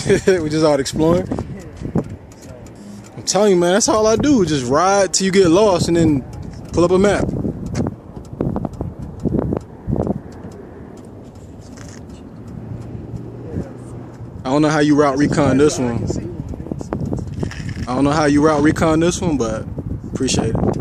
We just out exploring. I'm telling you, man, that's all I do. Just ride till you get lost and then pull up a map. I don't know how you route recon this one. I don't know how you route recon this one, but appreciate it.